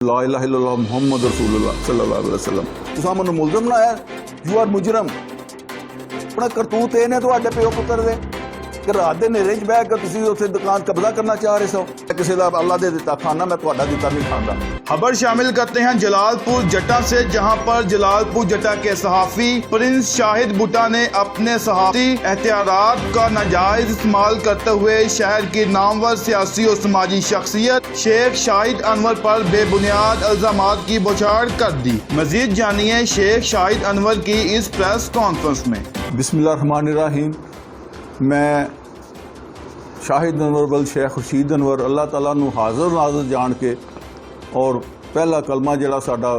ला इलाहा इल्लल्लाह मुहम्मद रसूलुल्लाह सल्लल्लाहु अलैहि वसल्लम। तुसां मैनूं मुलज़म बनाया, यू आर मुजरम। अपना करतूत ये ने तुहाडे पिओ पुत्तर दे कि रात दे नेरे च बह के तुसीं उत्थे दुकान कब्जा करना चाह रहे सो। किसी दा अल्लाह दे दिता खाना, मैं तुहाडा दिता नहीं खांदा। खबर शामिल करते हैं जलालपुर जट्टा से, जहां पर जलालपुर जट्टा के सहाफ़ी प्रिंस शाहिद भुट्टा ने अपने सहाफ़ी एहतियात का नाजायज इस्तेमाल करते हुए शहर की नामवर सियासी और समाजी शख्सियत शेख शाहिद अनवर पर बेबुनियाद इल्जामात की बौछार कर दी। मजीद जानिए शेख शाहिद अनवर की इस प्रेस कॉन्फ्रेंस में। बिस्मिल्लाहिर्रहमानिर्रहीम। मैं शाहिद अनवर बल शेख खुर्शीद अनवर अल्लाह ताला नू हाज़र नाज़र जान के और पहला कलमा जिहड़ा साडा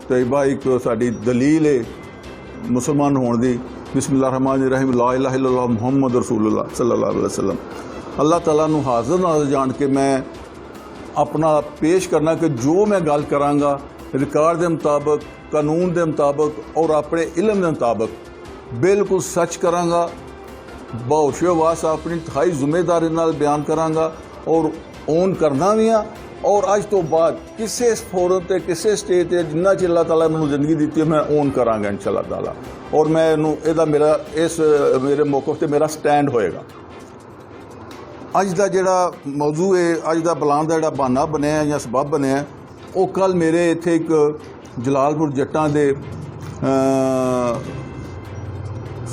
तैयबा एक साडी दलील है मुसलमान होने दी, बिस्मिल्लाहिर्रहमानिर्रहीम ला इलाहा इल्लल्लाह मुहम्मद रसूलुल्लाह सल्लल्लाहु अलैहि वसल्लम। अल्लाह ताला नू हाज़र नाज़र जान के मैं अपना पेश करना कि जो मैं गल करांगा रिकॉर्ड के मुताबिक, कानून के मुताबिक और अपने इलम के मुताबिक बिल्कुल सच करांगा, बहुशवास अपनी इंतहाई जिम्मेदारी नाल बयान करांगा और ओन करना भी हाँ। और अज तो बाद किसी फोरम पर किसी स्टेज पर जिन्ना चि अल्लाह ताला मैनूं जिंदगी दी है मैं ओन करांगा इंशाअल्लाह ताला। और मैं इहदा मेरा इस मेरे मौक़िफ़ ते मेरा स्टैंड होएगा। अज दा जिहड़ा मौजू है, अज दा बुलाण दा जिहड़ा बहाना बनिया या सबब बनिया, वो कल मेरे इत्थे एक जलालपुर जट्टां दे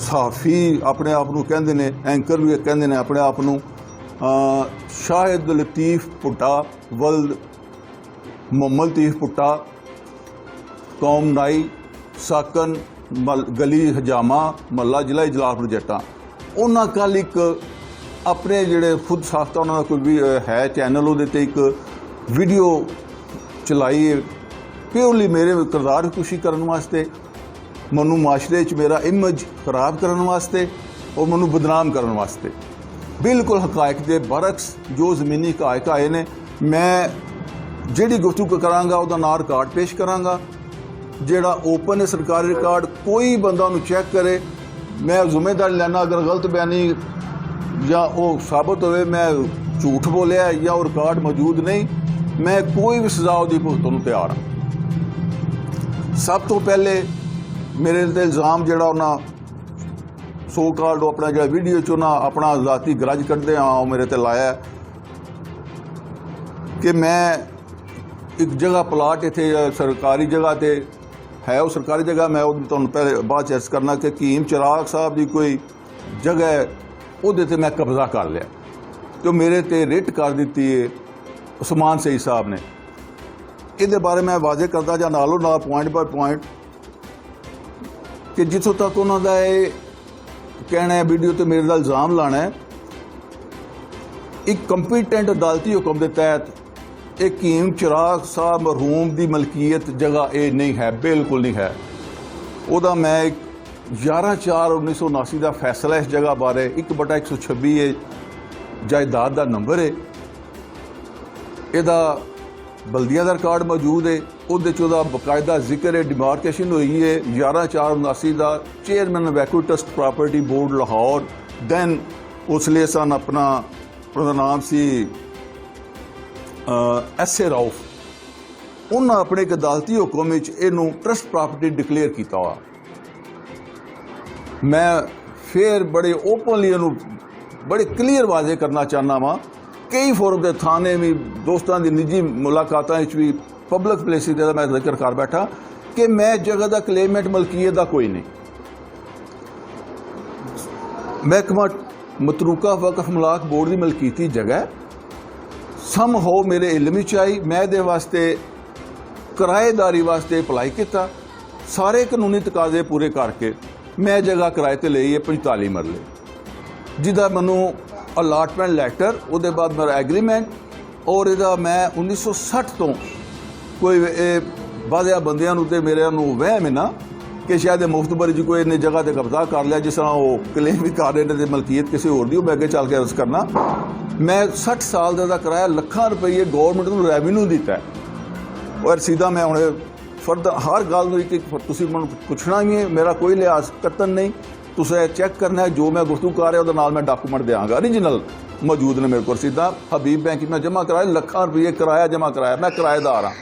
सहाफ़ी अपने आप नूं कहंदे ने, एंकर भी कहंदे ने अपने आप नूं, शाहिद लतीफ़ भुट्टा वल्द मुहम्मद लतीफ़ भुट्टा, कौम नाई, साकन गली हजामा महला जिला जलालपुर जट्टां, उन्हां कल एक अपने जिहड़े खुद साख्ता उन्हां दा कोई भी है चैनल, उहदे ते एक वीडियो चलाई है प्योरली मेरे किरदार की खुशी करने वास्ते, मैनू माशरे च मेरा इमेज खराब करने वास्ते और मैनू बदनाम करने वास्ते। बिल्कुल हकायक के बरक्स जो ज़मीनी हकायक आए ने, मैं जिहड़ी गुफ्तगू करांगा उहदा नाम रिकॉर्ड पेश करांगा, जिहड़ा ओपन है सरकारी रिकॉर्ड, कोई बंदा उन्हें चेक करे। मैं जिम्मेदारी लैना अगर गलत बयानी या वो साबित होवे मैं झूठ बोलिया या वो रिकॉर्ड मौजूद नहीं, मैं कोई भी सज़ा उहदी भुगतण नूं तैयार हाँ। सब तो पहले मेरे ते इल्ज़ाम जिहड़ा उन्हां सो कॉल्ड अपना जो वीडियो च उन्हां अपना ज़ाती गरज कढ़दे हाँ मेरे ते लाया कि मैं एक जगह प्लाट इत्थे सरकारी जगह ते है, वो सरकारी जगह मैं तुहानूं पहले बाद च अर्ज़ करना कि हकीम चिराग साहब की कोई जगह है, उहदे ते मैं कब्जा कर लिया, तो मेरे ते रिट कर दी है उस्मान सईद साहब ने। इहदे बारे मैं वाजे करदा जां नालों नाल पॉइंट बाय पॉइंट कि जिथों तक उन्हों का ये कहना है वीडियो तो मेरे इल्ज़ाम लाना है, एक कंपीटेंट अदालती हुक्म के तहत एक हकीम चिराग साहब मरहूम की मलकीयत जगह ये नहीं है, बिल्कुल नहीं है। वह मैं 11/4/1979 का फैसला इस जगह बारे 1/126 जायदाद का नंबर है, यदा बल्दिया का रिकॉर्ड मौजूद है, उहदा बकायदा जिक्र है, डिमार्केशन हुई है 11/4/79 का, chairman evacuee trust property board Lahore, then उसले सन अपना उनका नाम सी S.A. राउफ, उन्हें अपने एक अदालती हुक्म इनू ट्रस्ट प्रॉपर्टी डिकलेयर किया हुआ। मैं फिर बड़े ओपनली इनू बड़े क्लीयर वाजे करना चाहना वा, कई फोरम के थाने भी दोस्तों की निजी मुलाकातों भी पब्लिक प्लेसिस का मैं जिक्र कर बैठा कि मैं जगह का क्लेमेंट मलकीयत का कोई नहीं। महकमा मतरूका वक्फ मलाक बोर्ड की मलकीती जगह सम हो मेरे इलम च आई, मैं दे वास्ते किराएदारी वास्ते अप्लाई किया, सारे कानूनी तकाजे पूरे करके मैं जगह किराए ते लई है 45 मरले, जिदा मैनू अलाटमेंट लैटर, उसके बाद मेरा एग्रीमेंट, और इहदा मैं 1960 तो कोई बाधिया बंदियां नूं ते मेरे नूं वहम है ना कि शायद मुफ्तबरी जी कोई इन्नी जगह ते कब्जा कर लिया, जिस तरह वो क्लेम भी कर रहे हैं मलकीयत किसी होर दी, मैं अगे चल के अर्ज करना। मैं 60 साल का किराया लखां रुपये गौरमेंट नूं रेवन्यू दिता है, और सीधा मैं हुणे फर्द हर गल तुसीं मैनूं पुछना भी है, मेरा कोई लिहाज कतन नहीं, तुसें चेक करना है जो मैं गुफ्तगू कर रहा उहदे नाल मैं डॉक्यूमेंट देंगा, ओरिजिनल मौजूद ने मेरे को। सीधा हबीब बैंक में जमा कराया, लखां रुपये किराया जमा कराया, मैं किराएदार हाँ।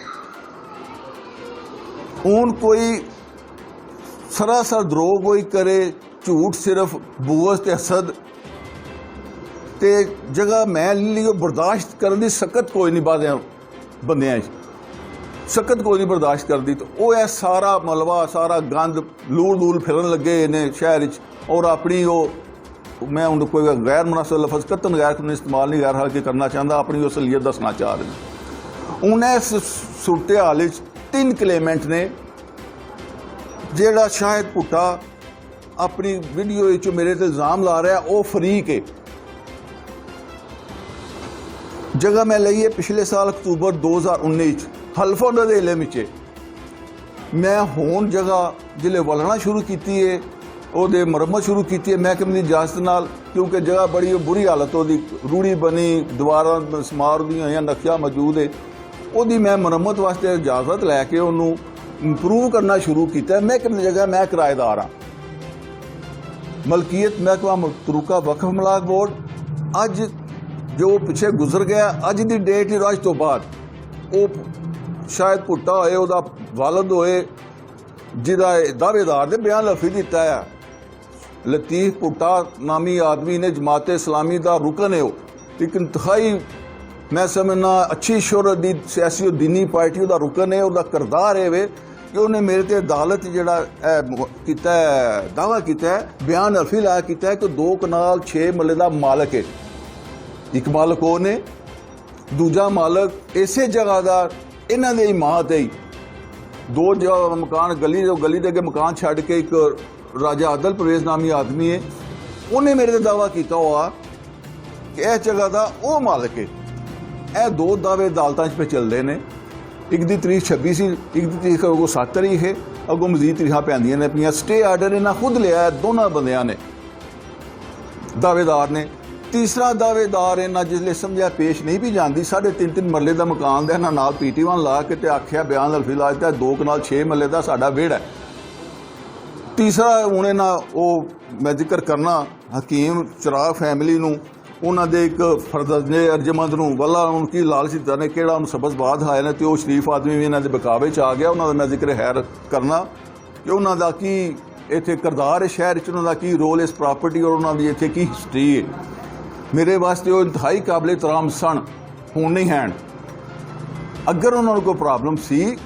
ਹੁਣ ਕੋਈ ਸਰਾਸਰ ਦਰੋਹ ਕੋਈ ਕਰੇ, ਝੂਠ ਸਿਰਫ ਬੂਅਜ਼ ਤੇ ਹਸਦ ਤੇ ਜਗ੍ਹਾ ਮੈਂ ਲਈ ਉਹ ਬਰਦਾਸ਼ਤ ਕਰਨ ਦੀ ਸਖਤ ਕੋਈ ਨਹੀਂ ਬੰਦਿਆਂ 'ਚ ਸਖਤ ਕੋਈ ਨਹੀਂ ਬਰਦਾਸ਼ਤ ਕਰਦੀ। ਤੇ ਉਹ ਇਹ ਸਾਰਾ ਮਲਬਾ ਸਾਰਾ ਗੰਦ ਲੂਲ ਫਿਰਨ ਲੱਗੇ ਨੇ ਸ਼ਹਿਰ 'ਚ, ਔਰ ਆਪਣੀ ਉਹ ਮੈਂ ਹੁਣ ਕੋਈ ਗੈਰ ਮੁਨਾਸਿਬ ਲਫ਼ਜ਼ ਕਤਨ ਗੈਰ ਕਾਨੂੰਨੀ ਇਸਤੇਮਾਲ ਨਹੀਂ ਕਰ ਰਿਹਾ ਕਿ ਕਰਨਾ ਚਾਹੁੰਦਾ, ਆਪਣੀ ਉਹ ਅਸਲੀਅਤ ਦੱਸਣਾ ਚਾਹ ਰਹੇ। ਹੁਣ ਇਸ ਸੂਰਤ ਹਾਲ ਵਿੱਚ 3 ਕਲੇਮੈਂਟ ਨੇ। ਜਿਹੜਾ ਸ਼ਾਹਿਦ ਭੁੱਟਾ ਆਪਣੀ ਵੀਡੀਓ ਵਿੱਚ ਮੇਰੇ ਤੇ ਇਲਜ਼ਾਮ ਲਾ ਰਿਹਾ ਉਹ ਫਰੀਕ ਹੈ। ਜਗ੍ਹਾ ਮੈਂ ਲਈ ਹੈ ਪਿਛਲੇ ਸਾਲ ਅਕਤੂਬਰ 2019 ਚ, ਹਲਫਾ ਉਹਨਾਂ ਦੇ ਇਲਮ ਵਿੱਚ। ਮੈਂ ਹੁਣ ਜਗ੍ਹਾ ਜ਼ਿਲ੍ਹੇ ਵਲਣਾ ਸ਼ੁਰੂ ਕੀਤੀ ਹੈ, ਉਹਦੇ ਮੁਰੰਮਤ ਸ਼ੁਰੂ ਕੀਤੀ ਹੈ ਮਹਿਕਮੇ ਦੀ ਇਜਾਜ਼ਤ ਨਾਲ, ਕਿਉਂਕਿ ਜਗ੍ਹਾ ਬੜੀ ਬੁਰੀ ਹਾਲਤ ਉਹਦੀ ਰੂੜੀ ਬਣੀ, ਦੀਵਾਰਾਂ ਸਮਾਰ ਦੀਆਂ ਹੋਈਆਂ, ਨਕਸ਼ਾ ਮੌਜੂਦ ਹੈ। ਉਹਦੀ ਮੈਂ ਮੁਰੰਮਤ ਵਾਸਤੇ ਇਜਾਜ਼ਤ ਲੈ ਕੇ ਉਹਨੂੰ ਇੰਪਰੂਵ ਕਰਨਾ ਸ਼ੁਰੂ ਕੀਤਾ। ਮਹਿਕਮੇ ਦੀ ਜਗ੍ਹਾ ਮੈਂ ਕਿਰਾਏਦਾਰ ਹਾਂ, ਮਲਕੀਅਤ ਮਹਿਕਮਾ ਮਤਰੂਕਾ ਵਕਫ ਮਲਾਕ ਬੋਰਡ। ਅੱਜ ਜੋ ਪਿੱਛੇ ਗੁਜ਼ਰ ਗਿਆ, ਅੱਜ ਦੀ ਡੇਟ ਅੱਜ ਤੋਂ ਬਾਅਦ ਉਹ ਸ਼ਾਇਦ ਭੁੱਟਾ ਹੋਏ, ਉਹਦਾ ਵਾਲਦ ਹੋਏ, ਜਿਹਦਾ ਦਾਅਵੇਦਾਰ ਦੇ ਬਿਆਨ ਲਫ਼ੀ ਦਿੱਤਾ ਹੈ। ਲਤੀਫ ਭੁੱਟਾ ਨਾਮੀ ਆਦਮੀ ਨੇ ਜਮਾਤ ਇਸਲਾਮੀ ਦਾ ਰੁਕਨ ਹੈ, ਉਹ ਇੱਕ ਇੰਤਹਾਈ ਮੈਂ ਸਮਝਣਾ ਅੱਛੀ ਸ਼ੋਹਰਤ ਦੀ ਸਿਆਸੀ और दीनी पार्टी ਉਹਦਾ ਰੁਕਨ ਹੈ। ਉਹਦਾ ਕਿਰਦਾਰ ਇਹ ਵੇ ਕਿ ਉਹਨੇ ਮੇਰੇ ਤੇ ਅਦਾਲਤ ਜਿਹੜਾ ਕੀਤਾ ਹੈ, ਦਾਵਾ ਕੀਤਾ ਹੈ, ਬਿਆਨ ਲਫ਼ੀ ਲਾਇਆ ਕੀਤਾ ਹੈ ਕਿ 2 ਕਨਾਲ 6 ਮਰਲੇ ਦਾ ਮਾਲਕ ਹੈ। ਇੱਕ ਮਾਲਕ ਉਹ ਨੇ, ਦੂਜਾ ਮਾਲਕ ਇਸੇ ਜਗ੍ਹਾ ਦਾ ਇਹਨਾਂ ਦੇ ਇਮਾਤ ਹੈ। 2 ਜਗ੍ਹਾ ਮਕਾਨ ਗਲੀ ਦੇ ਅੱਗੇ ਮਕਾਨ ਛੱਡ ਕੇ ਇੱਕ ਰਾਜਾ ਆਦਲ ਪਰਵੇਜ਼ ਨਾਮੀ ਆਦਮੀ ਹੈ, ਉਹਨੇ ਮੇਰੇ ਤੇ ਦਾਵਾ ਕੀਤਾ ਹੋਆ ਕਿ ਇਹ ਜਗ੍ਹਾ ਦਾ ਉਹ ਮਾਲਕ ਹੈ। ਇਹ 2 ਦਾਅਵੇ ਅਦਾਲਤਾਂ 'ਚ ਪੇ ਚੱਲਦੇ ਨੇ। ਇੱਕ ਦੀ ਤਰੀਕ 26 ਸੀ, ਇੱਕ ਦੀ ਤਰੀਕ ਅੱਗੋਂ 7 ਤਰੀਕ ਹੈ, ਅੱਗੋਂ ਮਜ਼ੀਦ ਤਰੀਕਾਂ ਪੈਂਦੀਆਂ ਨੇ ਪਈਆਂ। ਸਟੇ ਆਰਡਰ ਇਹਨਾਂ ਖੁਦ ਲਿਆ ਦੋਨਾਂ ਬੰਦਿਆਂ ਨੇ, ਦਾਅਵੇਦਾਰ ਨੇ। ਤੀਸਰਾ ਦਾਅਵੇਦਾਰ ਇਹਨਾਂ ਜਿਸਲੇ ਸਮਝਿਆ ਪੇਸ਼ ਨਹੀਂ ਵੀ ਜਾਂਦੀ, 3.5 ਮਰਲੇ ਦਾ ਮਕਾਨ ਦਾ ਇਹਨਾਂ ਨਾਲ PT1 ਲਾ ਕੇ ਤੇ ਆਖਿਆ ਬਿਆਨ ਲਫ਼ੀ ਲਾ ਦਿੱਤਾ 2 ਕਨਾਲ 6 ਮਰਲੇ ਦਾ ਸਾਡਾ ਵਿਹੜਾ ਹੈ। ਤੀਸਰਾ ਹੁਣ ਇਹਨਾਂ ਉਹ ਮੈਂ ਜ਼ਿਕਰ ਕਰਨਾ ਹਕੀਮ ਚਰਾਗ ਫੈਮਿਲੀ ਨੂੰ, ਉਹਨਾਂ ਦੇ ਇੱਕ ਫਰਜ਼ਨੇ ਅਰਜਮੰਦ ਨੂੰ ਵੱਲਾ ਉਹਨਾਂ ਕੀ ਲਾਲਚ ਦਿੱਤਾ ਨੇ, ਕਿਹੜਾ ਉਹਨੂੰ ਸਬਜ਼ਬਾਦ ਆਏ ਨੇ ਤੇ ਉਹ ਸ਼ਰੀਫ ਆਦਮੀ ਵੀ ਇਹਨਾਂ ਦੇ ਬਕਾਵੇ 'ਚ ਆ ਗਿਆ। ਉਹਨਾਂ ਦਾ ਮੈਂ ਜ਼ਿਕਰ ਖੈਰ ਕਰਨਾ ਕਿ ਉਹਨਾਂ ਦਾ ਕੀ ਇੱਥੇ ਕਿਰਦਾਰ ਹੈ ਸ਼ਹਿਰ 'ਚ, ਉਹਨਾਂ ਦਾ ਕੀ ਰੋਲ ਇਸ ਪ੍ਰਾਪਰਟੀ ਔਰ ਉਹਨਾਂ ਦੀ ਇੱਥੇ ਕੀ ਹਿਸਟਰੀ ਹੈ। ਮੇਰੇ ਵਾਸਤੇ ਉਹ ਇੰਤਹਾਈ ਕਾਬਲੇ ਤਰਾਮ ਸਨ, ਹੁਣ ਨਹੀਂ ਹਨ। ਅਗਰ ਉਹਨਾਂ ਨੂੰ ਕੋਈ ਪ੍ਰੋਬਲਮ ਸੀ,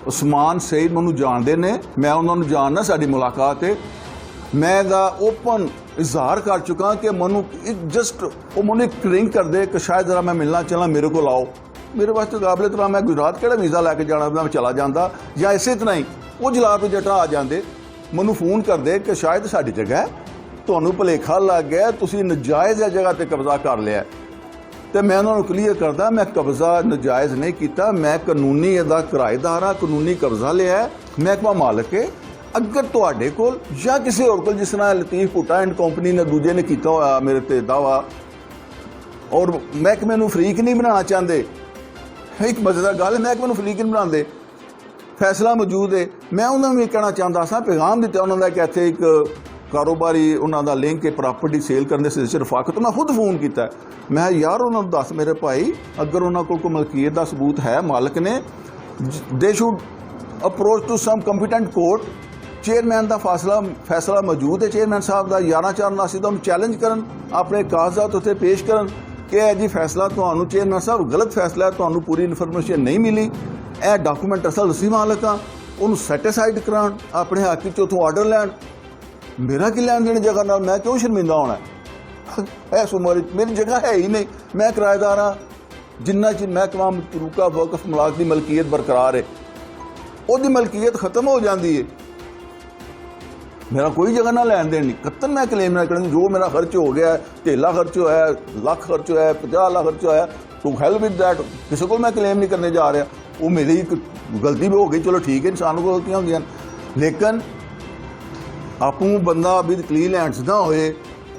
ਉਸਮਾਨ ਸਈਦ ਮੈਨੂੰ ਜਾਣਦੇ ਨੇ, ਮੈਂ ਉਹਨਾਂ ਨੂੰ ਜਾਣਨਾ, ਸਾਡੀ ਮੁਲਾਕਾਤ ਹੈ। ਮੈਂ ਦਾ ਓਪਨ ਇਜ਼ਹਾਰ ਕਰ ਚੁੱਕਾ ਕਿ ਮੈਨੂੰ ਜਸਟ ਉਹ ਮੈਨੂੰ ਇੱਕ ਰਿੰਗ ਕਰਦੇ ਕਿ ਸ਼ਾਇਦ ਜ਼ਰਾ ਮੈਂ ਮਿਲਣਾ ਚਾਹਾਂ, ਮੇਰੇ ਕੋਲ ਆਓ। ਮੇਰੇ ਵਾਸਤੇ ਕਾਬਲੇ ਤਰਾਮ, ਮੈਂ ਗੁਜਰਾਤ ਕਿਹੜਾ ਵੀਜ਼ਾ ਲੈ ਕੇ ਜਾਣਾ, ਮੈਂ ਚਲਾ ਜਾਂਦਾ। ਜਾਂ ਇਸੇ ਤਰ੍ਹਾਂ ਹੀ ਉਹ ਜਲਾਲ ਜੱਟਾਂ ਆ ਜਾਂਦੇ, ਮੈਨੂੰ ਫੋਨ ਕਰਦੇ ਕਿ ਸ਼ਾਇਦ ਸਾਡੀ ਜਗ੍ਹਾ ਹੈ, ਤੁਹਾਨੂੰ ਭੁਲੇਖਾ ਲੱਗ ਗਿਆ, ਤੁਸੀਂ ਨਜਾਇਜ਼ ਜਗ੍ਹਾ ਤੇ ਕਬਜ਼ਾ ਕਰ ਲਿਆ। ਤੇ ਮੈਂ ਉਹਨਾਂ ਨੂੰ ਕਲੀਅਰ ਕਰਦਾ, ਮੈਂ ਕਬਜ਼ਾ ਨਜਾਇਜ਼ ਨਹੀਂ ਕੀਤਾ, ਮੈਂ ਕਾਨੂੰਨੀ ਇਹਦਾ ਕਿਰਾਏਦਾਰ ਹਾਂ, ਕਾਨੂੰਨੀ ਕਬਜ਼ਾ ਲਿਆ, ਮਹਿਕਮਾ ਮਾਲਕ ਹੈ। ਅਗਰ ਤੁਹਾਡੇ ਕੋਲ ਜਾਂ ਕਿਸੇ ਹੋਰ ਕੋਲ, ਜਿਸ ਤਰ੍ਹਾਂ ਲਤੀਫ ਭੁੱਟਾ ਐਂਡ ਕੰਪਨੀ ਨੇ ਦੂਜੇ ਨੇ ਕੀਤਾ ਹੋਇਆ ਮੇਰੇ ਤੇ ਦਾਵਾ, ਔਰ ਮਹਿਕਮੇ ਨੂੰ ਫਰੀਕ ਨਹੀਂ ਬਣਾਉਣਾ ਚਾਹੁੰਦੇ, ਇੱਕ ਮਜ਼ੇਦਾਰ ਗੱਲ ਹੈ, ਮਹਿਕਮੇ ਨੂੰ ਫਰੀਕ ਨਹੀਂ ਬਣਾਉਂਦੇ, ਫੈਸਲਾ ਮੌਜੂਦ ਹੈ। ਮੈਂ ਉਹਨਾਂ ਨੂੰ ਇਹ ਕਹਿਣਾ ਚਾਹੁੰਦਾ ਸਾਂ, ਪੈਗਾਮ ਦਿੱਤਾ ਉਹਨਾਂ ਦਾ ਕਿ ਇੱਥੇ ਇੱਕ ਕਾਰੋਬਾਰੀ ਉਹਨਾਂ ਦਾ ਲਿੰਕ ਹੈ ਪ੍ਰਾਪਰਟੀ ਸੇਲ ਕਰਨ ਦੇ ਸਿਲਸਿਲੇ ਰਫਾਕਤ। ਮੈਂ ਖੁਦ ਫੋਨ ਕੀਤਾ, ਮੈਂ ਯਾਰ ਉਹਨਾਂ ਨੂੰ ਦੱਸ ਮੇਰੇ ਭਾਈ, ਅਗਰ ਉਹਨਾਂ ਕੋਲ ਕੋਈ ਮਲਕੀਅਤ ਦਾ ਸਬੂਤ ਹੈ, ਮਾਲਕ ਨੇ, they should approach to some competent court. Chairman ਦਾ ਫੈਸਲਾ ਮੌਜੂਦ ਹੈ, ਚੇਅਰਮੈਨ ਸਾਹਿਬ ਦਾ 11/4/79 ਦਾ, ਉਹਨੂੰ ਚੈਲੰਜ ਕਰਨ, ਆਪਣੇ ਕਾਗਜ਼ਾਤ ਉੱਥੇ ਪੇਸ਼ ਕਰਨ ਕਿ ਇਹ ਜੀ ਫੈਸਲਾ ਤੁਹਾਨੂੰ ਚੇਅਰਮੈਨ ਸਾਹਿਬ ਗਲਤ ਫੈਸਲਾ ਹੈ, ਤੁਹਾਨੂੰ ਪੂਰੀ ਇਨਫੋਰਮੇਸ਼ਨ ਨਹੀਂ ਮਿਲੀ, ਇਹ ਡਾਕੂਮੈਂਟ ਅਸਲ ਅਸੀਂ ਮਾਲਕ ਹਾਂ, ਉਹਨੂੰ ਸੈਟੀਸਫਾਈਡ ਕਰਾਉਣ, ਆਪਣੇ ਹੱਕ 'ਚ ਉੱਥੋਂ ਆਰਡਰ ਲੈਣ। ਮੇਰਾ ਕੀ ਲੈਣ ਦੇਣ ਜਗ੍ਹਾ ਨਾਲ, ਮੈਂ ਕਿਉਂ ਸ਼ਰਮਿੰਦਾ ਹੋਣਾ? ਇਸ ਉਮਰ ਵਿੱਚ ਮੇਰੀ ਜਗ੍ਹਾ ਹੈ ਹੀ ਨਹੀਂ, ਮੈਂ ਕਿਰਾਏਦਾਰ ਹਾਂ। ਜਿੰਨਾ ਚਿਰ ਮਹਿਕਮਾ ਮਤਰੂਕਾ ਵਕਫ ਮਲਾਕ ਦੀ ਮਲਕੀਅਤ ਬਰਕਰਾਰ ਹੈ, ਉਹਦੀ ਮਲਕੀਅਤ ਖਤਮ ਹੋ ਜਾਂਦੀ ਹੈ, ਮੇਰਾ ਕੋਈ ਜਗ੍ਹਾ ਨਾ ਲੈਣ ਦੇਣ ਨਹੀਂ। ਕਤਨ ਮੈਂ ਕਲੇਮ ਨਾ ਕਰਨ, ਜੋ ਮੇਰਾ ਖਰਚ ਹੋ ਗਿਆ, ਢੇਲਾ ਖਰਚ ਹੋਇਆ, ਲੱਖ ਖਰਚ ਹੋਇਆ, 50 ਲੱਖ ਖਰਚ ਹੋਇਆ, ਟੂ ਹੈਲਪ ਵਿਦ ਦੈਟ, ਕਿਸੇ ਕੋਲ ਮੈਂ ਕਲੇਮ ਨਹੀਂ ਕਰਨੇ ਜਾ ਰਿਹਾ। ਉਹ ਮੇਰੀ ਇੱਕ ਗਲਤੀ ਵੀ ਹੋ ਗਈ, ਚਲੋ ਠੀਕ ਹੈ, ਇਨਸਾਨ ਕੋਲ ਗਲਤੀਆਂ ਹੁੰਦੀਆਂ, ਲੇਕਿਨ ਆਪੂ ਬੰਦਾ ਵੀ ਕਲੀਨ ਹੈਂਡਸ ਨਾ ਹੋਏ,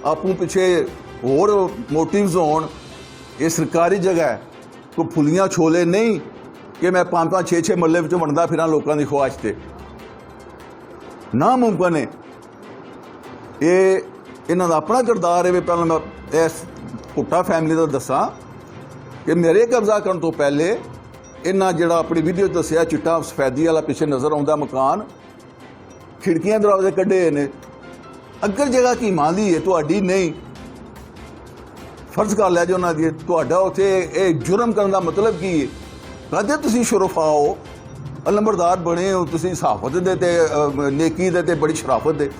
ਆਪੂ ਪਿੱਛੇ ਹੋਰ ਮੋਟਿਵਸ ਹੋਣ। ਇਹ ਸਰਕਾਰੀ ਜਗ੍ਹਾ ਹੈ, ਕੋਈ ਫੁੱਲੀਆਂ ਛੋਲੇ ਨਹੀਂ ਕਿ ਮੈਂ 5-5 6-6 ਮੱਲੇ ਵਿੱਚੋਂ ਵੰਡਦਾ ਫਿਰਾਂ ਲੋਕਾਂ ਦੀ ਖੁਆਇਸ਼ ਤੇ, ਨਾਮੁਮਕਿਨ ਹੈ। ਇਹ ਇਹਨਾਂ ਦਾ ਆਪਣਾ ਕਿਰਦਾਰ ਹੈ। ਪਹਿਲਾਂ ਮੈਂ ਇਸ ਭੁੱਟਾ ਫੈਮਿਲੀ ਦਾ ਦੱਸਾਂ ਕਿ ਮੇਰੇ ਕਬਜ਼ਾ ਕਰਨ ਤੋਂ ਪਹਿਲੇ ਇਹਨਾਂ ਜਿਹੜਾ ਆਪਣੀ ਵੀਡੀਓ ਦੱਸਿਆ ਚਿੱਟਾ ਸਫੈਦੀ ਵਾਲਾ ਪਿੱਛੇ ਨਜ਼ਰ ਆਉਂਦਾ ਮਕਾਨ, ਖਿੜਕੀਆਂ ਦਰਵਾਜ਼ੇ ਕੱਢੇ ਨੇ। ਅਗਰ ਜਗ੍ਹਾ ਕੀਮਾਂ ਦੀ ਹੈ ਤੁਹਾਡੀ ਨਹੀਂ, ਫਰਜ਼ ਕਰ ਲਿਆ ਜੀ ਉਹਨਾਂ ਦੀ, ਤੁਹਾਡਾ ਉੱਥੇ ਇਹ ਜੁਰਮ ਕਰਨ ਦਾ ਮਤਲਬ ਕੀ ਹੈ? ਕਦੇ ਤੁਸੀਂ ਸ਼ੁਰਫਾ ਹੋ, ਅਲੰਬਰਦਾਰ ਬਣੇ ਹੋ ਤੁਸੀਂ, ਸਹਾਫਤ ਦੇ ਤੇ ਨੇਕੀ ਦੇ ਤੇ ਬੜੀ ਸ਼ਰਾਫਤ ਦੇ,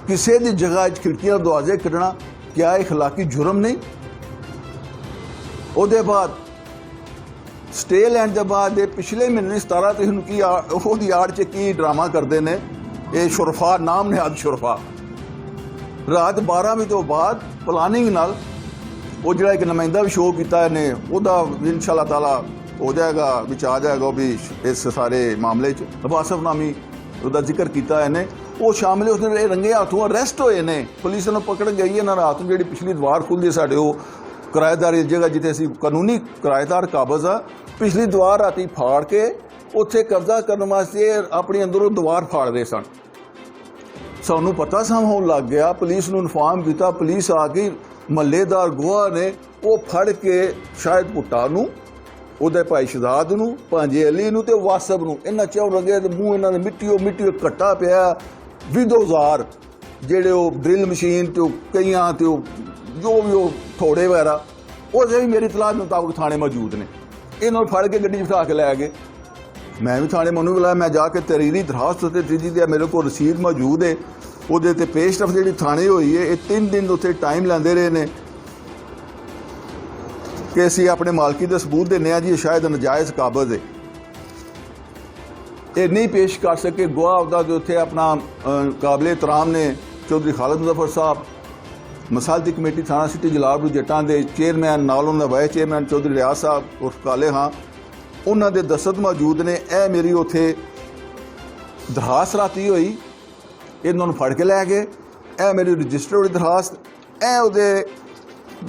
ਕਿਸੇ ਦੀ ਜਗ੍ਹਾ 'ਚ ਖਿੜਕੀਆਂ ਦਰਵਾਜ਼ੇ ਕੱਢਣਾ ਕਿਆ ਇਖਲਾਕੀ ਜੁਰਮ ਨਹੀਂ? ਉਹਦੇ ਬਾਅਦ ਸਟੇ ਲੈਣ ਦੇ ਬਾਅਦ ਇਹ ਪਿਛਲੇ ਮਹੀਨੇ 17 ਤਰੀਕ ਨੂੰ ਕੀ ਉਹਦੀ ਆੜ 'ਚ ਕੀ ਡਰਾਮਾ ਕਰਦੇ ਨੇ ਇਹ ਸ਼ੁਰਫਾ, ਨਾਮ ਨਿਹਾਦ ਸ਼ੁਰਫਾ। ਰਾਤ 12 ਵਜੇ ਤੋਂ ਬਾਅਦ ਪਲਾਨਿੰਗ ਨਾਲ ਉਹ ਜਿਹੜਾ ਇੱਕ ਨੁਮਾਇੰਦਾ ਵੀ ਸ਼ੋਅ ਕੀਤਾ ਇਹਨੇ, ਉਹਦਾ ਇਨਸ਼ਾ ਅੱਲਾਹ ਤਾਲਾ ਹੋ ਜਾਏਗਾ, ਵਿੱਚ ਆ ਜਾਏਗਾ ਉਹ ਵੀ ਇਸ ਸਾਰੇ ਮਾਮਲੇ 'ਚ। ਵਾਸਫ ਨਾਮੀ ਉਹਦਾ ਜ਼ਿਕਰ ਕੀਤਾ ਇਹਨੇ, ਉਹ ਸ਼ਾਮਲ ਉਸ ਨੇ ਰੰਗੇ ਹੱਥੋਂ ਅਰੈਸਟ ਹੋਏ ਨੇ। ਪੁਲਿਸ ਨੂੰ ਪਕੜ ਗਈ ਇਹਨਾਂ ਰਾਤ ਨੂੰ, ਜਿਹੜੀ ਪਿਛਲੀ ਦੀਵਾਰ ਖੁੱਲ੍ਹਦੀ ਸਾਡੇ ਉਹ ਕਿਰਾਏਦਾਰੀ ਜਗ੍ਹਾ ਜਿੱਥੇ ਅਸੀਂ ਕਾਨੂੰਨੀ ਕਿਰਾਏਦਾਰ ਕਾਬਜ਼ ਆ, ਪਿਛਲੀ ਦੀਵਾਰ ਰਾਤੀ ਫਾੜ ਕੇ ਉੱਥੇ ਕਬਜ਼ਾ ਕਰਨ ਵਾਸਤੇ ਆਪਣੀ ਅੰਦਰੋਂ ਦੀਵਾਰ ਫਾੜ ਰਹੇ ਸਨ। ਸਾਨੂੰ ਪਤਾ ਸਮ ਹੋਣ ਲੱਗ ਗਿਆ, ਪੁਲਿਸ ਨੂੰ ਇਨਫਾਰਮ ਕੀਤਾ, ਪੁਲਿਸ ਆ ਗਈ। ਮਹੱਲੇਦਾਰ ਗਵਾਹ ਨੇ ਉਹ ਫੜ ਕੇ ਸ਼ਾਹਿਦ ਭੁੱਟਾ ਨੂੰ, ਉਹਦੇ ਭਾਈ ਸ਼ਹਜ਼ਾਦ ਨੂੰ, ਭਾਂਜੇ ਅਲੀ ਨੂੰ ਤੇ ਵਾਸਬ ਨੂੰ, ਇਹਨਾਂ ਚੌਂ ਰੰਗੇ ਦੇ ਮੂੰਹ ਇਹਨਾਂ ਦੇ ਮਿੱਟੀ ਕੱਟਾ ਪਿਆ। ਵਿਦੋਜ਼ਾਰ ਜਿਹੜੇ ਉਹ ਡਰਿਲ ਮਸ਼ੀਨ ਤੇ ਕਈਆਂ ਤੇ ਜੋ ਵੀ ਉਹ ਥੋੜੇ ਵਗੈਰਾ, ਉਹਦੇ ਵੀ ਮੇਰੀ ਇਤਲਾਹ ਮੁਤਾਬਕ ਥਾਣੇ ਮੌਜੂਦ ਨੇ। ਇਹਨਾਂ ਨੂੰ ਫੜ ਕੇ ਗੱਡੀ 'ਚ ਬਿਠਾ ਕੇ ਲੈ ਗਏ। ਮੈਂ ਵੀ ਥਾਣੇ ਮੈਨੂੰ ਬੁਲਾਇਆ, ਮੈਂ ਜਾ ਕੇ ਤਰੀਰੀ ਦਰਖਾਸਤ ਤੇ ਤੀਜੀ ਦੇ ਮੇਰੇ ਕੋਲ ਰਸੀਦ ਮੌਜੂਦ ਹੈ, ਉਹਦੇ ਤੇ ਪੇਸ਼ਰਫ ਜਿਹੜੀ ਥਾਣੇ ਹੋਈ ਹੈ। ਇਹ 3 ਦਿਨ ਉੱਥੇ ਟਾਈਮ ਲੈਂਦੇ ਰਹੇ ਨੇ ਕਿ ਅਸੀਂ ਆਪਣੇ ਮਾਲਕੀ ਦੇ ਸਬੂਤ ਦਿੰਦੇ ਹਾਂ ਜੀ ਇਹ ਸ਼ਾਇਦ ਨਜਾਇਜ਼ ਕਾਬਜ਼ ਹੈ। ਇਹ ਨਹੀਂ ਪੇਸ਼ ਕਰ ਸਕੇ ਗਵਾਹ ਉਹਦਾ ਜੋ ਉੱਥੇ ਆਪਣਾ ਕਾਬਲੇ ਇਤਰਾਮ ਨੇ ਚੌਧਰੀ ਖਾਲਿਦ ਮੁਜ਼ੱਫਰ ਸਾਹਿਬ, ਮਸਾਲਤੀ ਕਮੇਟੀ ਥਾਣਾ ਸਿਟੀ ਜਲਾਲਪੁਰ ਜੱਟਾਂ ਦੇ ਚੇਅਰਮੈਨ, ਨਾਲ ਉਹਨਾਂ ਦਾ ਵਾਈਸ ਚੇਅਰਮੈਨ ਚੌਧਰੀ ਰਿਆਜ਼ ਸਾਹਿਬ ਉਰਫ ਕਾਲੇ ਹਾਂ, ਉਹਨਾਂ ਦੇ ਦਸਤਖਤ ਮੌਜੂਦ ਨੇ। ਇਹ ਮੇਰੀ ਉੱਥੇ ਦਰਖਾਸਤ ਰਾਤੀ ਹੋਈ, ਇਹਨਾਂ ਨੂੰ ਫੜ ਕੇ ਲੈ ਗਏ। ਇਹ ਮੇਰੀ ਰਜਿਸਟਰਡ ਦਰਖਾਸਤ, ਇਹ ਉਹਦੇ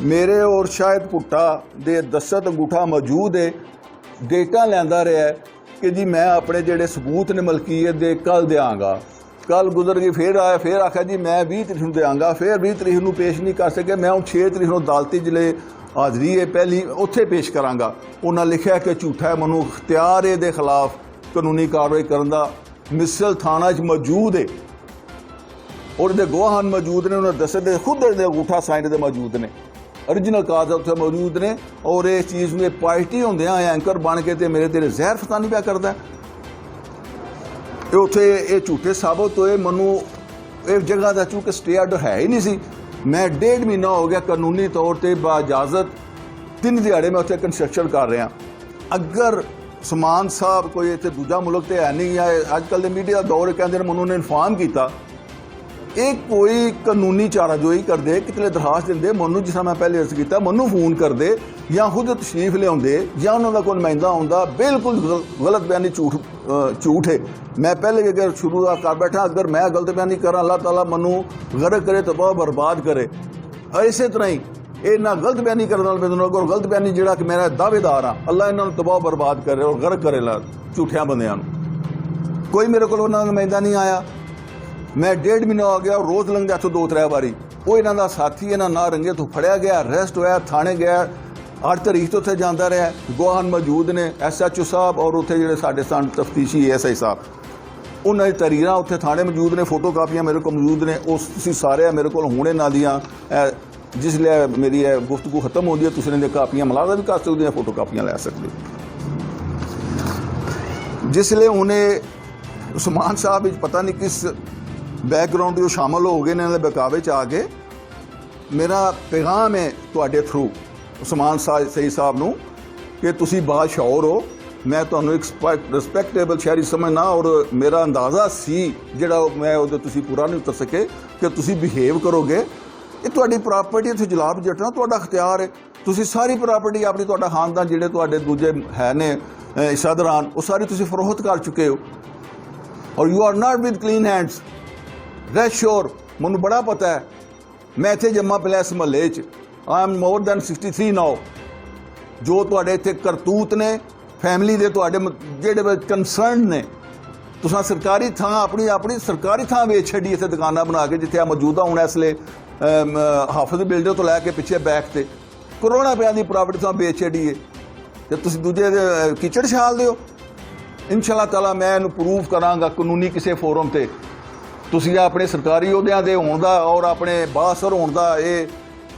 ਮੇਰੇ ਔਰ ਸ਼ਾਹਿਦ ਭੁੱਟਾ ਦੇ ਦਸਤਖਤ ਅੰਗੂਠਾ ਮੌਜੂਦ ਹੈ। ਡੇਟਾ ਲੈਂਦਾ ਰਿਹਾ ਕਿ ਜੀ ਮੈਂ ਆਪਣੇ ਜਿਹੜੇ ਸਬੂਤ ਨੇ ਮਲਕੀਅਤ ਦੇ ਕੱਲ੍ਹ ਦਿਆਂਗਾ। ਕੱਲ੍ਹ ਗੁਜ਼ਰ ਗਈ, ਫਿਰ ਆਇਆ, ਫਿਰ ਆਖਿਆ ਜੀ ਮੈਂ 20 ਤਰੀਕ ਨੂੰ ਦਿਆਂਗਾ, ਫਿਰ 20 ਤਰੀਕ ਨੂੰ ਪੇਸ਼ ਨਹੀਂ ਕਰ ਸਕਿਆ, ਮੈਂ ਹੁਣ 6 ਤਰੀਕ ਨੂੰ ਅਦਾਲਤੀ ਜ਼ਿਲ੍ਹੇ ਹਾਜ਼ਰੀ ਹੈ ਪਹਿਲੀ, ਉੱਥੇ ਪੇਸ਼ ਕਰਾਂਗਾ। ਉਹਨਾਂ ਲਿਖਿਆ ਕਿ ਝੂਠਾ ਹੈ, ਮੈਨੂੰ ਇਖਤਿਆਰ ਇਹਦੇ ਖਿਲਾਫ ਕਾਨੂੰਨੀ ਕਾਰਵਾਈ ਕਰਨ ਦਾ। ਮਿਸਲ ਥਾਣਾ 'ਚ ਮੌਜੂਦ ਹੈ, ਉਹਦੇ ਗਵਾਹਾਂ ਮੌਜੂਦ ਨੇ, ਉਹਨਾਂ ਦੱਸੇ ਦੇ ਖੁਦ ਦੇ ਅੰਗੂਠਾ ਸਾਈਨ ਦੇ ਮੌਜੂਦ ਨੇ, ओरिजिनल कागज उत्थे मौजूद ने। और इस चीज़ में पार्टी होंदियां एंकर बन के ते मेरे तेरे जहर फतानी पिया करदा है। उत्थे ये झूठे साबित होए। मनु इस जगह का चूंकि स्टे आर्डर है ही नहीं सी, मैं 1.5 महीना हो गया कानूनी तौर पर बाइजाजत 3 दिहाड़े मैं उत्थे कंस्ट्रक्शन कर रहा। अगर समान साहब कोई इतने दूजा मुल्क तो है नहीं है, अजकल के मीडिया का दौर कहते हैं, उन्होंने इन्फॉर्म किया ਇਹ ਕੋਈ ਕਾਨੂੰਨੀ ਚਾਰਾਜੋਈ ਕਰਦੇ, ਕਿਤੇ ਦਰਖਾਸਤ ਦਿੰਦੇ, ਮੈਨੂੰ ਜਿਸ ਤਰ੍ਹਾਂ ਮੈਂ ਪਹਿਲੇ ਅਰਜ਼ ਕੀਤਾ, ਮੈਨੂੰ ਫੋਨ ਕਰਦੇ ਜਾਂ ਖੁਦ ਤਸ਼ਰੀਫ ਲਿਆਉਂਦੇ ਜਾਂ ਉਹਨਾਂ ਦਾ ਕੋਈ ਨੁਮਾਇੰਦਾ ਹੁੰਦਾ। ਬਿਲਕੁਲ ਗਲਤ ਬਿਆਨੀ ਝੂਠ ਹੈ। ਮੈਂ ਪਹਿਲੇ ਅਗਰ ਸ਼ੁਰੂ ਦਾ ਕਰ ਬੈਠਾ, ਅਗਰ ਮੈਂ ਗਲਤ ਬਿਆਨੀ ਕਰਾਂ, ਅੱਲਾਹ ਤਾਲਾ ਮੈਨੂੰ ਗਰਕ ਕਰੇ, ਤਬਾਹ ਬਰਬਾਦ ਕਰੇ। ਇਸੇ ਤਰ੍ਹਾਂ ਹੀ ਇਹ ਨਾ ਗਲਤ ਬਿਆਨੀ ਕਰਨ ਨਾਲ ਮੈਨੂੰ ਅਗਰ ਗਲਤ ਬਿਆਨੀ ਜਿਹੜਾ ਕਿ ਮੇਰਾ ਦਾਅਵੇਦਾਰ ਆ, ਅੱਲਾਹ ਇਹਨਾਂ ਨੂੰ ਤਬਾਹ ਬਰਬਾਦ ਕਰੇ ਔਰ ਗਰਕ ਕਰੇ ਝੂਠਿਆਂ ਬੰਦਿਆਂ ਨੂੰ। ਕੋਈ ਮੇਰੇ ਕੋਲ ਉਹਨਾਂ ਦਾ ਨੁਮਾਇੰਦਾ ਨਹੀਂ ਆਇਆ। मैं 1.5 महीना हो गया, रोज़ लंघ जाता 2-3 बारी। वो इन्हों का साथी इन्हों ना रंगे तो फड़िया गया, अरेस्ट होया, थाने गया, 8 तारीख तो उत्थे जाता रहा। गवाह मौजूद ने, SHO साहब और उत्थे जिहड़े साडे सन तफ्तीशी SI साहब, उन्होंने तरीरां उत्थे थाने मौजूद ने, फोटो कापियां मेरे को मौजूद ने। उस तुसीं सारे मेरे को हुणे ना दियां, जिसले मेरी गुफ्तगू खत्म होती है तुसीं इहदे कापियां मुलाजा भी कर सकदे, फोटो कापियां लै सकदे। जिसले उन्हें उस्मान साहब पता नहीं किस बैकग्राउंड जो शामिल हो गए ने बहकावे च आ गए। मेरा पैगाम है तुहाडे थ्रू उस्मान सही साहब नूं कि तुसीं बाशऊर हो। मैं तुहानूं एक रिस्पैक्टेबल शहरी समझना और मेरा अंदाज़ा सी जिहड़ा मैं उहदे तुसीं पूरा नहीं उतर सके कि तुसीं बिहेव करोगे। ये तुहाडी प्रॉपर्टी इत्थे जलालपुर जट्टां तुहाडा अख्तियार है। तुसीं सारी प्रॉपर्टी अपनी तुहाडा खानदान जिहड़े तुहाडे दूजे है ने हिस्सादारान वो सारी तुसीं फरोख्त कर चुके हो और you are not with clean hands. रैश श्योर मैनूं बड़ा पता है, मैं इत्थे जम्मा पलिया इस महल्ले च। I am more than 63 now. जो तुहाडे इत्थे करतूत ने फैमिली दे तुहाडे जिहड़े कंसर्न ने, तुसां सरकारी थां अपनी सरकारी थां वेच छड्डी इत्थे दुकानां बना के, जिथे मौजूदा हुण इसले हाफिज बिल्डर तो लैके पिछे बैक ते करोड़ां रुपया दी प्रॉपर्टी तुसां बेच छड्डी है। ਤੇ ਤੁਸੀਂ ਦੂਜੇ ਦੇ ਕੀਚੜ ਛਾਲਦੇ ਹੋ। ਇਨਸ਼ਾ ਅੱਲਾਹ ਤਾਲਾ ਮੈਂ ਇਹਨੂੰ ਪ੍ਰੂਵ ਕਰਾਂਗਾ ਕਾਨੂੰਨੀ ਕਿਸੇ ਫੋਰਮ ਤੇ। ਤੁਸੀਂ ਆਪਣੇ ਸਰਕਾਰੀ ਅਹੁਦਿਆਂ ਦੇ ਹੋਣ ਦਾ ਔਰ ਆਪਣੇ ਬਾਅਸਰ ਹੋਣ ਦਾ ਇਹ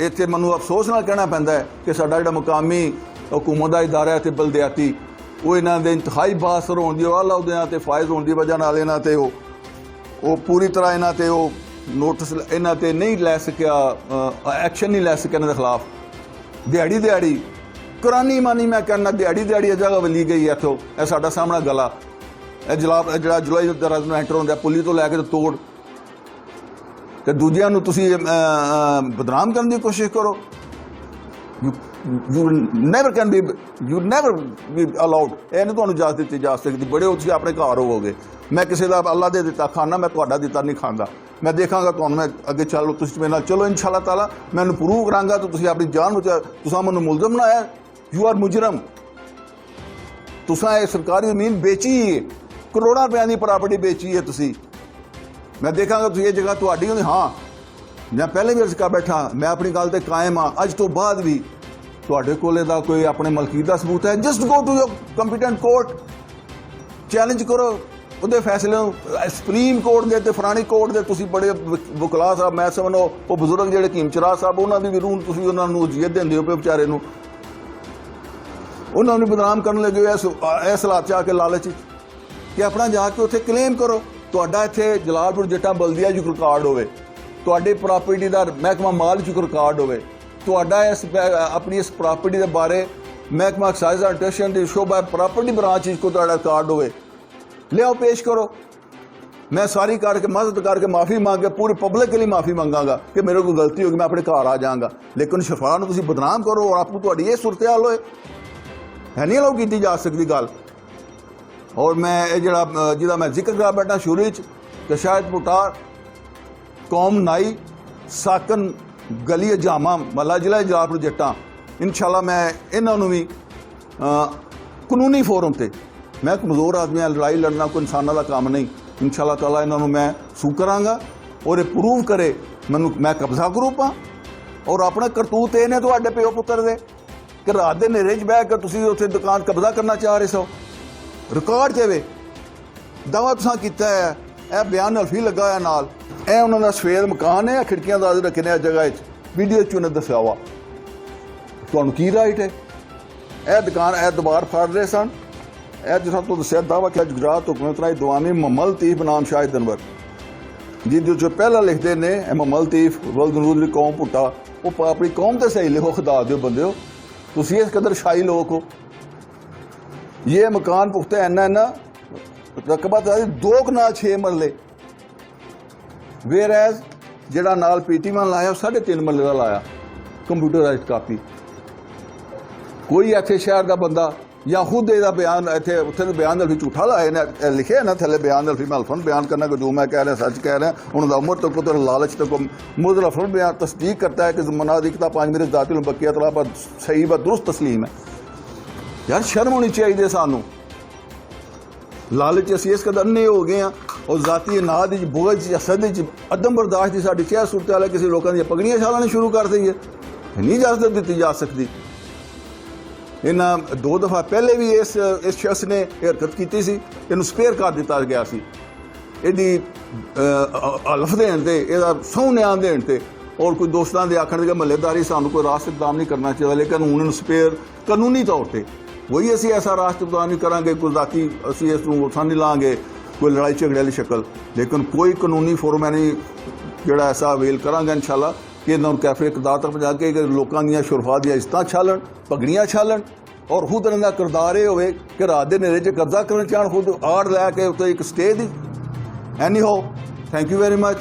ਇੱਥੇ ਮੈਨੂੰ ਅਫਸੋਸ ਨਾਲ ਕਹਿਣਾ ਪੈਂਦਾ ਹੈ ਕਿ ਸਾਡਾ ਜਿਹੜਾ ਮੁਕਾਮੀ ਹਕੂਮਤ ਦਾ ਇਦਾਰਾ ਹੈ ਤੇ ਬਲਦਿਆਤੀ, ਉਹ ਇਹਨਾਂ ਦੇ ਇੰਤਹਾਈ ਬਾਅਸਰ ਹੋਣ ਦੀ, ਆਲਾ ਅਹੁਦਿਆਂ ਤੇ ਫਾਇਜ਼ ਹੋਣ ਦੀ ਵਜ੍ਹਾ ਨਾਲ ਇਹਨਾਂ ਤੇ ਉਹ ਪੂਰੀ ਤਰ੍ਹਾਂ ਇਹਨਾਂ ਤੇ ਉਹ ਨੋਟਿਸ ਇਹਨਾਂ ਤੇ ਨਹੀਂ ਲੈ ਸਕਿਆ, ਐਕਸ਼ਨ ਨਹੀਂ ਲੈ ਸਕਿਆ ਇਹਨਾਂ ਦੇ ਖਿਲਾਫ। ਦਿਹਾੜੀ ਕੁਰਾਨੀ ਮਾਨੀ ਮੈਂ ਕਹਿਣਾ ਦਿਹਾੜੀ ਜਗ੍ਹਾ ਵਲੀ ਗਈ ਹੈ ਇੱਥੋਂ। ਇਹ ਸਾਡਾ ਸਾਹਮਣਾ ਗਲਾ, ਇਹ ਜਿਹੜਾ ਜੁਲਾਈ ਦਰਾਜ ਨੂੰ ਐਂਟਰ ਹੁੰਦਾ ਪੁਲੀ ਤੋਂ ਲੈ ਕੇ ਤੋੜ, ਤੇ ਦੂਜਿਆਂ ਨੂੰ ਤੁਸੀਂ ਬਦਨਾਮ ਕਰਨ ਦੀ ਕੋਸ਼ਿਸ਼ ਕਰੋ। you never be allowed। ਇਹ ਨਹੀਂ ਤੁਹਾਨੂੰ ਇਜਾਜ਼ਤ ਦਿੱਤੀ ਜਾ ਸਕਦੀ। ਬੜੇ ਹੋ ਤੁਸੀਂ ਆਪਣੇ ਘਰ ਹੋਵੋਗੇ। ਮੈਂ ਕਿਸੇ ਦਾ ਅੱਲਾ ਦੇ ਦਿੱਤਾ ਖਾਣਾ, ਮੈਂ ਤੁਹਾਡਾ ਦਿੱਤਾ ਨਹੀਂ ਖਾਂਦਾ। ਮੈਂ ਦੇਖਾਂਗਾ ਤੁਹਾਨੂੰ, ਮੈਂ ਅੱਗੇ ਚੱਲੋ, ਤੁਸੀਂ ਮੇਰੇ ਨਾਲ ਚਲੋ ਇਨਸ਼ਾ ਅੱਲਾਹ ਤਾਲਾ, ਮੈਂ ਇਹਨੂੰ ਪ੍ਰੂਵ ਕਰਾਂਗਾ। ਤਾਂ ਤੁਸੀਂ ਆਪਣੀ ਜਾਨ ਬਚਾ, ਤੁਸੀਂ ਮੈਨੂੰ ਮੁਲਜ਼ਮ ਬਣਾਇਆ, ਯੂ ਆਰ ਮੁਜਰਮ। ਤੁਸੀਂ ਇਹ ਸਰਕਾਰੀ ਜ਼ਮੀਨ ਵੇਚੀ ਹੈ, ਕਰੋੜਾਂ ਰੁਪਏ ਦੀ ਪ੍ਰਾਪਰਟੀ ਵੇਚੀ ਹੈ ਤੁਸੀਂ। ਮੈਂ ਦੇਖਾਂਗਾ ਤੁਸੀਂ ਇਹ ਜਗ੍ਹਾ ਤੁਹਾਡੀ ਹੁੰਦੀ। ਹਾਂ, ਮੈਂ ਪਹਿਲੇ ਵੀ ਅਰਜ਼ ਕਰ ਬੈਠਾ, ਮੈਂ ਆਪਣੀ ਗੱਲ ਤੇ ਕਾਇਮ ਹਾਂ। ਅੱਜ ਤੋਂ ਬਾਅਦ ਵੀ ਤੁਹਾਡੇ ਕੋਲ ਇਹਦਾ ਕੋਈ ਆਪਣੇ ਮਲਕੀਅਤ ਦਾ ਸਬੂਤ ਹੈ, just go to your competent court, challenge ਕਰੋ ਉਹਦੇ ਫੈਸਲੇ ਨੂੰ। ਸੁਪਰੀਮ ਕੋਰਟ ਦੇ ਤੇ ਫਲਾਣੀ ਕੋਰਟ ਦੇ ਤੁਸੀਂ ਬੜੇ ਵਕਲਾ ਸਾਹਿਬ, ਮੈਂ ਸਮਝੋ ਉਹ ਬਜ਼ੁਰਗ ਜਿਹੜੇ ਹਕੀਮ ਚਰਾਹ ਸਾਹਿਬ, ਉਹਨਾਂ ਦੀ ਵੀ ਰੂਹ ਤੁਸੀਂ ਉਹਨਾਂ ਨੂੰ ਅਜ਼ੀਅਤ ਦਿੰਦੇ ਹੋ ਪਏ ਵਿਚਾਰੇ ਨੂੰ, ਉਹਨਾਂ ਨੂੰ ਬਦਨਾਮ ਕਰਨ ਲੱਗੇ ਹੋ ਇਸ ਹਾਲਾਤ 'ਚ ਆ ਕੇ, ਲਾਲਚ 'ਚ ਕਿ ਆਪਣਾ ਜਾ ਕੇ ਉੱਥੇ ਕਲੇਮ ਕਰੋ। ਤੁਹਾਡਾ ਇੱਥੇ ਜਲਾਲਪੁਰ ਜੱਟਾਂ ਬਲਦੀਆ 'ਚ ਰਿਕਾਰਡ ਹੋਵੇ, ਤੁਹਾਡੀ ਪ੍ਰਾਪਰਟੀ ਦਾ ਮਹਿਕਮਾ ਮਾਲ 'ਚ ਰਿਕਾਰਡ ਹੋਵੇ, ਤੁਹਾਡਾ ਆਪਣੀ ਇਸ ਪ੍ਰਾਪਰਟੀ ਦੇ ਬਾਰੇ ਮਹਿਕਮਾ excise and taxation the Shobha property branch 'ਚ ਕੋਈ ਤੁਹਾਡਾ ਰਿਕਾਰਡ ਹੋਵੇ, ਲਿਆਓ ਪੇਸ਼ ਕਰੋ। ਮੈਂ ਸਾਰੀ ਕਰਕੇ ਮਦਦ ਕਰਕੇ ਮਾਫੀ ਮੰਗ ਕੇ ਪੂਰੀ ਪਬਲਿਕਲੀ ਮਾਫੀ ਮੰਗਾਂਗਾ ਕਿ ਮੇਰੇ ਕੋਲ ਗਲਤੀ ਹੋ ਗਈ, ਮੈਂ ਆਪਣੇ ਘਰ ਆ ਜਾਵਾਂਗਾ। ਲੇਕਿਨ ਸ਼ਫਾ ਨੂੰ ਤੁਸੀਂ ਬਦਨਾਮ ਕਰੋ ਔਰ ਆਪੂ ਤੁਹਾਡੀ ਇਹ ਸੂਰਤ-ਏ-ਹਾਲ ਹੋਏ, ਹੈ ਨਹੀਂ ਅਲਾਉ ਕੀਤੀ ਜਾ ਸਕਦੀ ਗੱਲ। ਔਰ ਮੈਂ ਇਹ ਜਿਹਦਾ ਮੈਂ ਜ਼ਿਕਰ ਕਰ ਬੈਠਾ ਸ਼ੁਰੂ 'ਚ ਕਿ ਸ਼ਾਇਦ ਪੁਟਾਰ ਕੌਮ ਨਾਈ ਸਾਕਨ ਗਲੀ ਜਾਮਾ ਮੱਲਾ ਜ਼ਿਲ੍ਹਾ ਜਲਾਲਪੁਰ ਜੱਟਾਂ, ਇਨਸ਼ਾਅੱਲਾ ਮੈਂ ਇਹਨਾਂ ਨੂੰ ਵੀ ਕਾਨੂੰਨੀ ਫੋਰਮ ਤੇ, ਮੈਂ ਕਮਜ਼ੋਰ ਆਦਮੀ ਹਾਂ, ਲੜਾਈ ਲੜਨਾ ਕੋਈ ਇਨਸਾਨਾਂ ਦਾ ਕੰਮ ਨਹੀਂ। ਇਨਸ਼ਾਅੱਲਾ ਤਾਲਾ ਇਹਨਾਂ ਨੂੰ ਮੈਂ ਸੂ ਕਰਾਂਗਾ ਔਰ ਇਹ ਪ੍ਰੂਵ ਕਰੇ ਮੈਨੂੰ ਮੈਂ ਕਬਜ਼ਾ ਕਰੂ ਪਾਂ। ਔਰ ਆਪਣਾ ਕਰਤੂਤ ਇਹ ਨੇ ਤੁਹਾਡੇ ਪਿਓ ਪੁੱਤਰ ਦੇ ਕਿ ਰਾਤ ਦੇ ਹਨੇਰੇ 'ਚ ਬਹਿ ਕੇ ਤੁਸੀਂ ਉੱਥੇ ਦੁਕਾਨ ਕਬਜ਼ਾ ਕਰਨਾ ਚਾਹ ਰਹੇ ਸੋ। ਰਿਕਾਰਡ 'ਚ ਵੇ ਦਾਵਾ ਤੁਸੀਂ ਕੀਤਾ ਹੈ, ਇਹ ਬਿਆਨ ਹਲਫੀ ਲੱਗਾ ਹੋਇਆ ਨਾਲ, ਇਹ ਉਹਨਾਂ ਦਾ ਸਫੇਦ ਮਕਾਨ ਹੈ, ਖਿੜਕੀਆਂ ਦਾ ਰੱਖੇ ਨੇ ਇਸ ਜਗ੍ਹਾ 'ਚ, ਵੀਡੀਓ 'ਚ ਉਹਨੇ ਦੱਸਿਆ ਵਾ। ਤੁਹਾਨੂੰ ਕੀ ਰਾਈਟ ਹੈ? ਇਹ ਦੁਕਾਨ ਇਹ ਦੁਬਾਰ ਫੜ ਰਹੇ ਸਨ। ਇਹ ਜਿਸ ਤੋਂ ਦੱਸਿਆ ਦਾਵਾ ਕਿ ਗੁਜਰਾਤ ਹੁਕੂਮਤ ਰਾਹੀਂ ਦਵਾਮੀ ਮੁਹੰਮਦ ਲਤੀਫ ਨਾਮ ਸ਼ਾਹਿਦ ਅਨਵਰ, ਜਿਹਦੇ 'ਚ ਪਹਿਲਾਂ ਲਿਖਦੇ ਨੇ ਮੁਹੰਮਦ ਲਤੀਫ ਵਲਦ ਨੂਰ ਦੀ ਕੌਮ ਪੁੱਟਾ। ਉਹ ਆਪਣੀ ਕੌਮ ਤੇ ਸਹੀ ਲਿਖੋ, ਖੁਦਾ ਦਿਓ ਬੰਦਿਓ, ਤੁਸੀਂ ਇਸ ਕਦਰ ਸ਼ਾਹੀ ਲੋਕ ਹੋ। ਇਹ ਮਕਾਨ ਪੁਖਤਾ ਐਨਾ ਰਕਬਾ 2 ਕਨਾਲ 6 ਮਰਲੇ, ਵੇਰ ਐਜ਼ ਜਿਹੜਾ ਨਾਲ PT-1 ਲਾਇਆ 3.5 ਮਰਲੇ ਦਾ ਲਾਇਆ, ਕੰਪਿਊਟਰਾਈਜ਼ਡ ਕਾਪੀ। ਕੋਈ ਇੱਥੇ ਸ਼ਹਿਰ ਦਾ ਬੰਦਾ ਜਾਂ ਖੁਦ ਇਹਦਾ ਬਿਆਨ ਇੱਥੇ ਉੱਥੇ ਦੇ ਬਿਆਨ ਵੀ ਝੂਠਾ ਲਾਏ ਨੇ, ਲਿਖਿਆ ਨਾ ਥੱਲੇ ਬਿਆਨ ਅਲਫੀ ਮੈਂ ਅਲਫਨ ਬਿਆਨ ਕਰਨਾ ਕਿ ਜੋ ਮੈਂ ਕਹਿ ਰਿਹਾ ਸੱਚ ਕਹਿ ਰਿਹਾ। ਉਹਨਾਂ ਦਾ ਉਮਰ ਤੋਂ ਪੁੱਤਰ ਲਾਲਚ ਤੋਂ ਮੁਜ਼ਰ ਅਲਫਨ ਬਿਆਨ ਤਸਦੀਕ ਕਰता है कि मनादी किताब 5 मेरे ज़ातिल बकिया तला पर सही व दुरुस्त तस्लीम है। यार शर्म होनी चाहिए सानू, लालच असी इस कदर अन्ने हो गए हैं और ज़ाती नाद बुगज असद अदम बर्दाश्त की साड़ी क्या सूरत हाल है। किसी लोगों दी पगड़ियां छालना शुरू कर दी है, नहीं इजाजत दी जा सकती। इन्हें 2 दफ़ा पहले भी इस शख्स ने हरकत की सी, इन्हू स्पेयर कर दिता गया सी ਇਹਦੀ ਹਲਫ ਦੇਣ ਤੇ, ਇਹਦਾ ਸਹੁੰ ਨਿਆਣ ਦੇਣ ਤੇ, ਔਰ ਕੋਈ ਦੋਸਤਾਂ ਦੇ ਆਖਣ ਦੇ ਮਹੱਲੇਦਾਰੀ ਸਾਨੂੰ ਕੋਈ ਰਾਸਤ ਇਕਦਾਮ ਨਹੀਂ ਕਰਨਾ ਚਾਹੀਦਾ। ਲੇਕਿਨ ਹੁਣ ਇਹਨੂੰ ਸਪੇਅਰ ਕਾਨੂੰਨੀ ਤੌਰ ਤੇ ਵਹੀ ਅਸੀਂ ਐਸਾ ਰਾਸਤ ਇਕਦਾਮ ਨਹੀਂ ਕਰਾਂਗੇ, ਕੋਈ ਜ਼ਾਤੀ ਅਸੀਂ ਇਸ ਨੂੰ ਉਠਾ ਨਹੀਂ ਲਾਂਗੇ, ਕੋਈ ਲੜਾਈ ਝਗੜੇ ਵਾਲੀ ਸ਼ਕਲ। ਲੇਕਿਨ ਕੋਈ ਕਾਨੂੰਨੀ ਫੋਰਮ ਨਹੀਂ ਜਿਹੜਾ ਐਸਾ ਅਵੇਲ ਕਰਾਂਗੇ ਇਨਸ਼ਾਅੱਲਾ ਕਿ ਇਹਨਾਂ ਨੂੰ ਕੈਫੇ ਇਕਦਾਰ ਤੱਕ ਪਹੁੰਚਾ ਕੇ ਲੋਕਾਂ ਦੀਆਂ ਸ਼ੁਰਫਾ ਦੀਆਂ ਇੱਜ਼ਤਾਂ ਛਾਲਣ, ਪਗੜੀਆਂ ਛਾਲਣ, ਔਰ ਖੁਦ ਇਹਨਾਂ ਦਾ ਕਿਰਦਾਰ ਇਹ ਹੋਵੇ ਕਿ ਰਾਤ ਦੇ ਹਨੇਰੇ 'ਚ ਕਬਜ਼ਾ ਕਰਨ ਚਾਹਣ, ਖੁਦ ਆੜ ਲੈ ਕੇ ਉੱਤੇ ਇੱਕ stay the. Anyhow, thank you very much.